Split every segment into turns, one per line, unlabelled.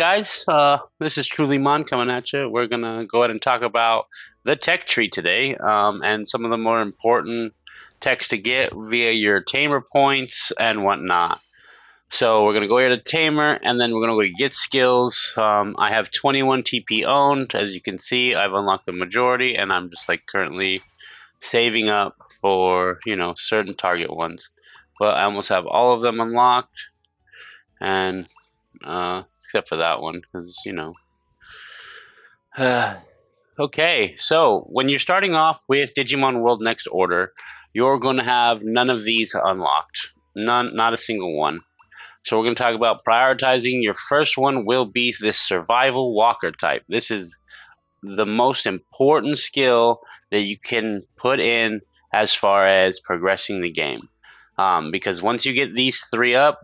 Guys, this is Truly Mon coming at you. We're gonna go ahead and talk about the tech tree today, and some of the more important techs to get via your tamer points and whatnot. So we're gonna go here to tamer, and then we're gonna go to get skills. I have 21 TP owned. As you can see, I've unlocked the majority, and I'm just like currently saving up for certain target ones. But I almost have all of them unlocked, and except for that one, because okay, so when you're starting off with Digimon World Next Order, you're going to have none of these unlocked. None, not a single one. So we're going to talk about prioritizing. Your first one will be this Survival Walker type. This is the most important skill that you can put in as far as progressing the game. Because once you get these three up,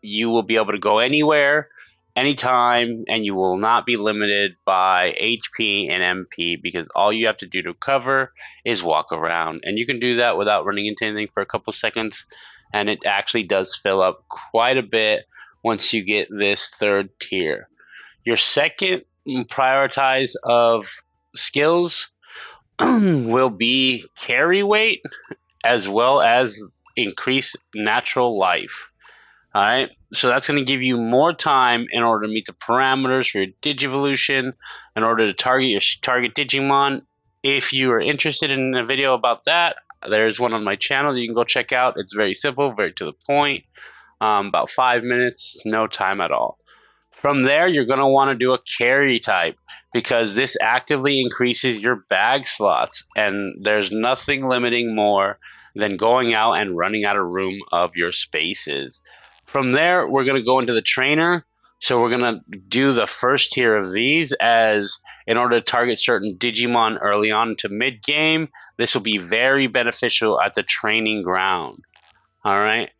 you will be able to go anywhere, anytime, and you will not be limited by HP and MP because all you have to do to recover is walk around. And you can do that without running into anything for a couple seconds, and it actually does fill up quite a bit once you get this third tier. Your second prioritize of skills will be carry weight as well as increase natural life. All right, so that's going to give you more time in order to meet the parameters for your Digivolution, in order to target your target Digimon. If you are interested in a video about that, there's one on my channel that you can go check out. It's very simple, very to the point, about 5 minutes, no time at all. From there, you're going to want to do a carry type because this actively increases your bag slots, and there's nothing limiting more than going out and running out of room of your spaces. From there, we're going to go into the trainer. So we're going to do the first tier of these as in order to target certain Digimon early on to mid-game. This will be very beneficial at the training ground. All right.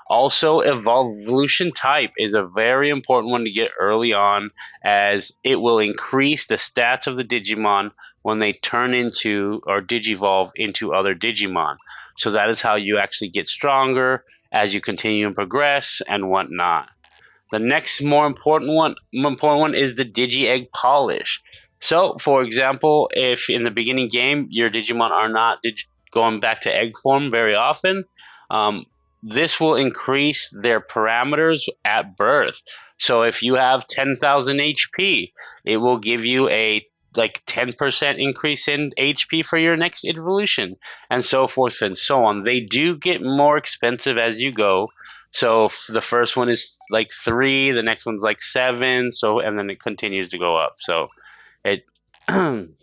Also, evolution type is a very important one to get early on as it will increase the stats of the Digimon when they turn into or digivolve into other Digimon. So that is how you actually get stronger as you continue and progress and whatnot. The next more important one is the Digi-Egg Polish. So, for example, if in the beginning game your Digimon are not going back to egg form very often, this will increase their parameters at birth. So if you have 10,000 HP, it will give you a 10% increase in HP for your next evolution, and so forth and so on. They do get more expensive as you go. So the first one is like 3, the next one's like 7, so and then it continues to go up. So it then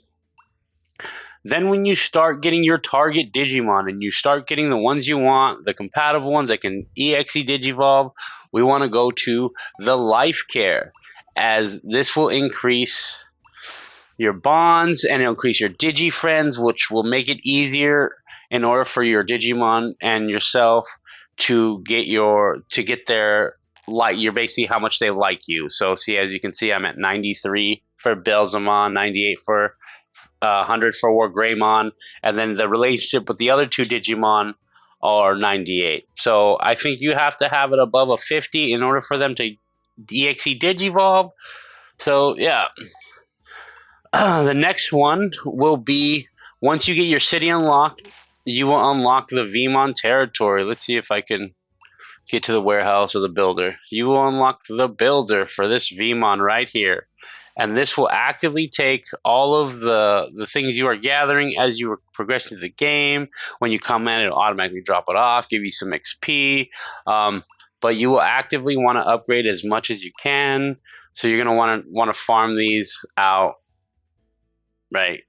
when you start getting your target Digimon and you start getting the ones you want, the compatible ones that can EXE Digivolve, we want to go to the Life Care, as this will increase your bonds and it'll increase your Digi Friends, which will make it easier in order for your Digimon and yourself to get their you're basically how much they like you. So see, as you can see, I'm at 93 for Belzamon, 98 for 100 for War Greymon, and then the relationship with the other two Digimon are 98. So I think you have to have it above a 50 in order for them to EXE Digivolve. So yeah. The next one will be once you get your city unlocked, you will unlock the Vmon territory. Let's see if I can get to the warehouse or the builder. You will unlock the builder for this Vmon right here. And this will actively take all of the things you are gathering as you progress through the game. When you come in, it'll automatically drop it off, give you some XP. But you will actively want to upgrade as much as you can. So you're going to want to farm these out. Right.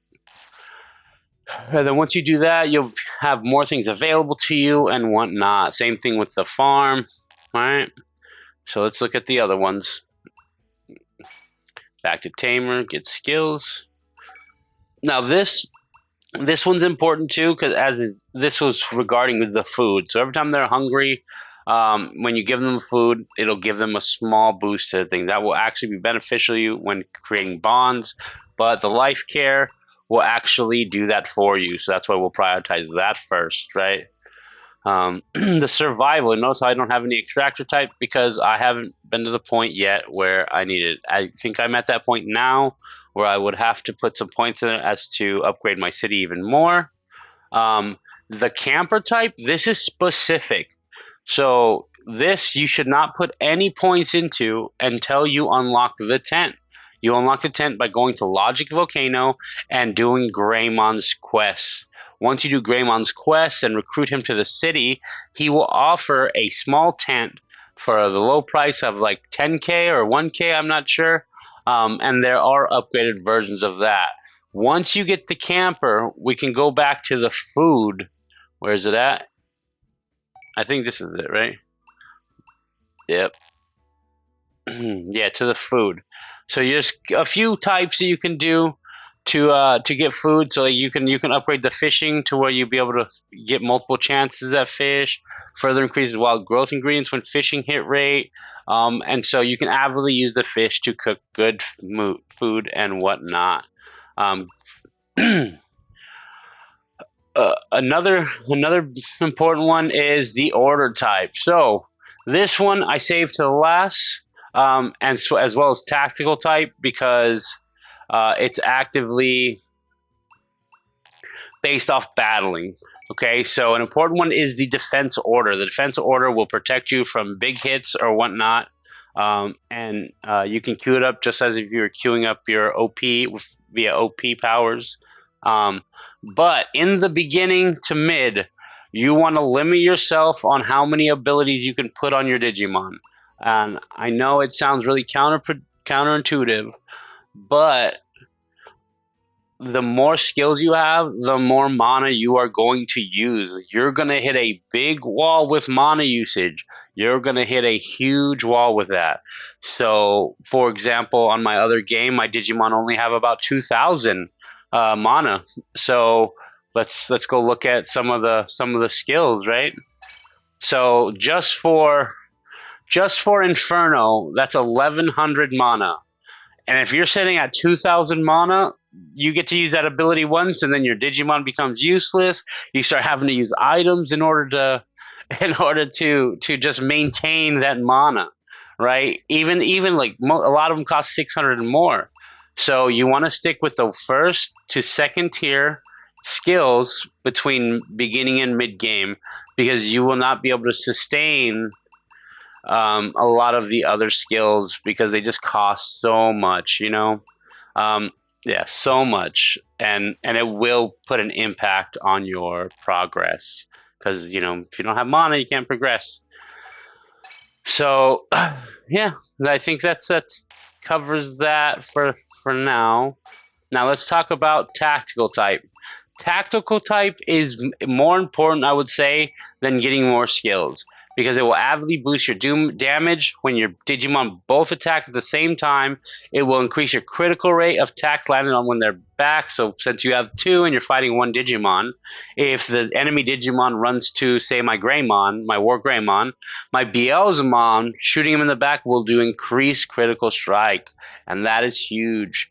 And then once you do that, you'll have more things available to you and whatnot. Same thing with the farm. All right. So let's look at the other ones. Back to Tamer, get skills. Now this one's important too, because this was regarding the food. So every time they're hungry, when you give them food, it'll give them a small boost to the thing. That will actually be beneficial to you when creating bonds. But the Life Care will actually do that for you. So that's why we'll prioritize that first, right? The survival. Notice how I don't have any extractor type because I haven't been to the point yet where I need it. I think I'm at that point now where I would have to put some points in it as to upgrade my city even more. Um, the camper type, this is specific. So this you should not put any points into until you unlock the tent. You unlock the tent by going to Logic Volcano and doing Greymon's quest. Once you do Greymon's quest and recruit him to the city, he will offer a small tent for the low price of like 10k or 1k, I'm not sure. And there are upgraded versions of that. Once you get the camper, we can go back to the food. Where is it at? I think this is it, right? Yep. Yeah, to the food. So there's a few types that you can do to get food. So you can upgrade the fishing to where you'll be able to get multiple chances at fish. Further increases wild growth ingredients when fishing hit rate. And so you can avidly use the fish to cook good food and whatnot. Um, another important one is the order type. So this one I saved to the last, and so as well as tactical type because it's actively based off battling. Okay, so an important one is the defense order. The defense order will protect you from big hits or whatnot, and you can queue it up just as if you were queuing up your OP via OP powers. But in the beginning to mid, you want to limit yourself on how many abilities you can put on your Digimon. And I know it sounds really counterintuitive, but the more skills you have, the more mana you are going to use. You're going to hit a big wall with mana usage. You're going to hit a huge wall with that. So, for example, on my other game, my Digimon only have about 2,000 mana. So let's go look at some of the skills, right? So just for Inferno, that's 1,100 mana. And if you're sitting at 2,000 mana, you get to use that ability once, and then your Digimon becomes useless. You start having to use items in order to just maintain that mana, right? Even like a lot of them cost 600 and more. So you want to stick with the first to second tier skills between beginning and mid game because you will not be able to sustain a lot of the other skills because they just cost so much, yeah, so much, and it will put an impact on your progress because if you don't have mana, you can't progress. So, yeah, I think that's covers that for now. Now let's talk about tactical type. Tactical type is more important, I would say, than getting more skills because it will avidly boost your doom damage when your Digimon both attack at the same time. It will increase your critical rate of attacks landed on when they're back. So since you have two and you're fighting one Digimon, if the enemy Digimon runs to, say, my Greymon, my War Greymon, my Beelzemon shooting him in the back will do increased critical strike, and that is huge.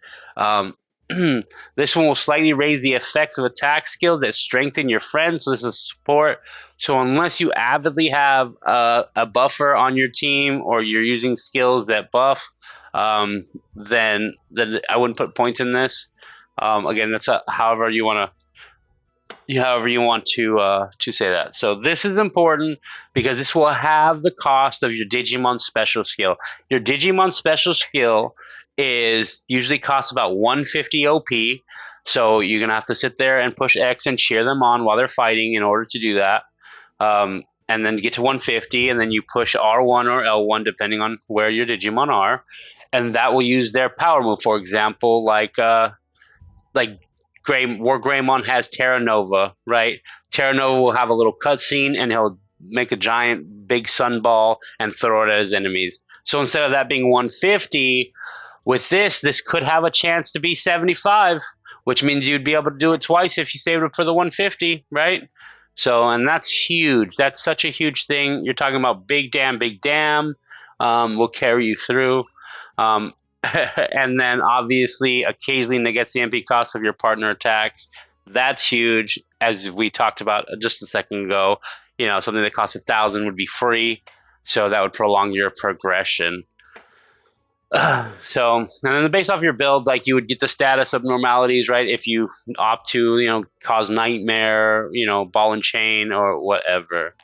This one will slightly raise the effects of attack skills that strengthen your friends. So this is support. So unless you avidly have a buffer on your team or you're using skills that buff, then I wouldn't put points in this. Again, that's however you want to say that. So this is important because this will have the cost of your Digimon special skill. Your Digimon special skill is usually costs about 150 OP. So you're gonna have to sit there and push X and cheer them on while they're fighting in order to do that. And then get to 150, and then you push R1 or L1 depending on where your Digimon are, and that will use their power move. For example, like War Greymon has Terra Nova, right? Terra Nova will have a little cutscene, and he'll make a giant big sun ball and throw it at his enemies. So instead of that being 150, with this could have a chance to be 75, which means you'd be able to do it twice if you saved it for the 150, right? So, and that's huge. That's such a huge thing. You're talking about big damn will carry you through. And then obviously occasionally negates the MP cost of your partner attacks. That's huge, as we talked about just a second ago. something that costs 1,000 would be free. So that would prolong your progression. And then based off your build, like you would get the status abnormalities, right? If you opt to, cause nightmare, ball and chain or whatever.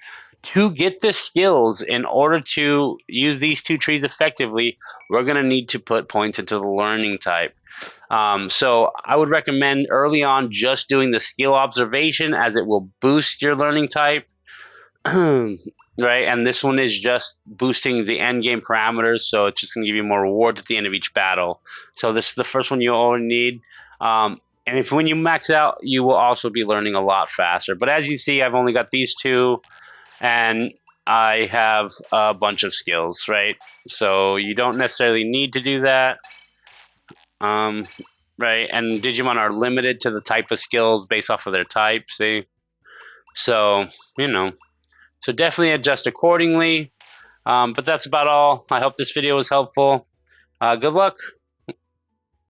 To get the skills, in order to use these two trees effectively, we're going to need to put points into the learning type. So I would recommend early on just doing the skill observation, as it will boost your learning type. Right, and this one is just boosting the end game parameters, so it's just going to give you more rewards at the end of each battle. So this is the first one you only need. And if when you max out, you will also be learning a lot faster. But as you see, I've only got these two, and I have a bunch of skills, right? So you don't necessarily need to do that. Right, and Digimon are limited to the type of skills based off of their type, see? So, so definitely adjust accordingly. But that's about all. I hope this video was helpful. Good luck.